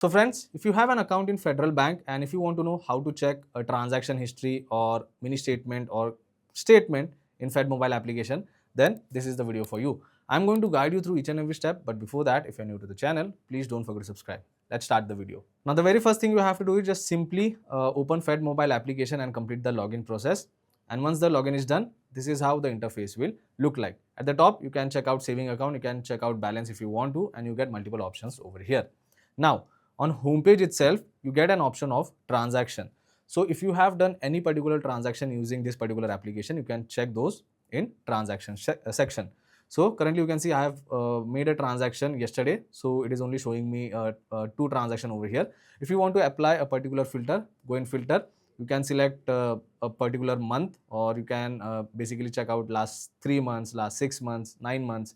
So friends, if you have an account in Federal Bank and if you want to know how to check a transaction history or mini statement or statement in Fedmobile application, then this is the video for you. I'm going to guide you through each and every step, but before that, if you're new to the channel, please don't forget to subscribe. Let's start the video. Now, the very first thing you have to do is just simply open Fedmobile application and complete the login process. And once the login is done, this is how the interface will look like. At the top, you can check out saving account, you can check out balance if you want to, and you get multiple options over here. Now, on homepage itself, you get an option of transaction. So if you have done any particular transaction using this particular application, you can check those in transaction section. So currently you can see I have made a transaction yesterday. So it is only showing me two transactions over here. If you want to apply a particular filter, go in filter. You can select a particular month, or you can basically check out last 3 months, last 6 months, 9 months,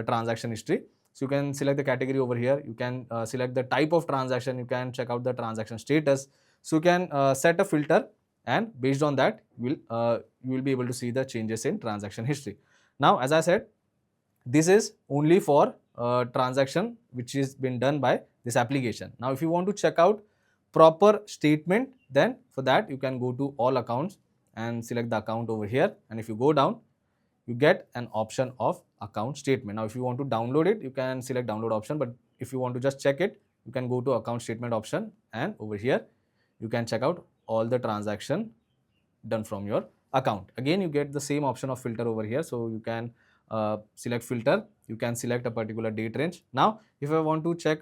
transaction history. So you can select the category over here. You can select the type of transaction. You can check out the transaction status. So you can set a filter, and based on that, you will be able to see the changes in transaction history. Now, as I said, this is only for transaction which is been done by this application. Now, if you want to check out proper statement, then for that you can go to all accounts and select the account over here. And if you go down, you get an option of account statement. Now, if you want to download it, you can select download option, but if you want to just check it, you can go to account statement option, and over here you can check out all the transaction done from your account. Again, you get the same option of filter over here. So you can select filter, you can select a particular date range. Now, if I want to check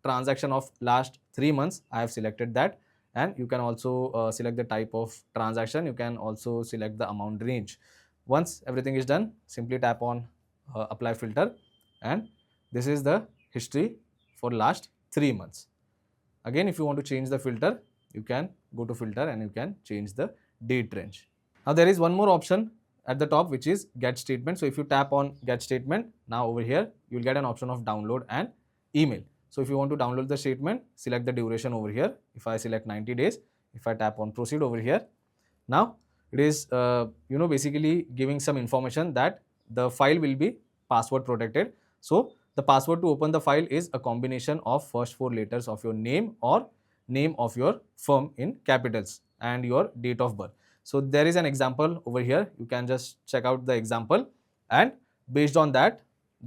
transaction of last 3 months, I have selected that, and you can also select the type of transaction. You can also select the amount range. Once everything is done, simply tap on apply filter, and this is the history for last 3 months. Again, if you want to change the filter, you can go to filter and you can change the date range. Now, there is one more option at the top, which is get statement. So if you tap on get statement, now over here you will get an option of download and email. So if you want to download the statement, select the duration over here. If I select 90 days, if I tap on proceed over here, now it is basically giving some information that the file will be password protected. So the password to open the file is a combination of first 4 letters of your name or name of your firm in capitals and your date of birth. So there is an example over here. You can just check out the example, and based on that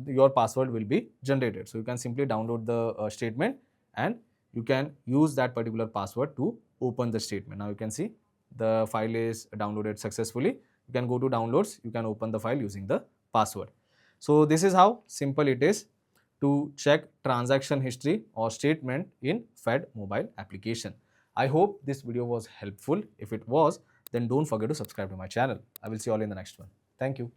your password will be generated. So you can simply download the statement, and you can use that particular password to open the statement. Now you can see the file is downloaded successfully. You can go to downloads, you can open the file using the password. So this is how simple it is to check transaction history or statement in Fedmobile application. I hope this video was helpful. If it was, then don't forget to subscribe to my channel. I will see you all in the next one. Thank you.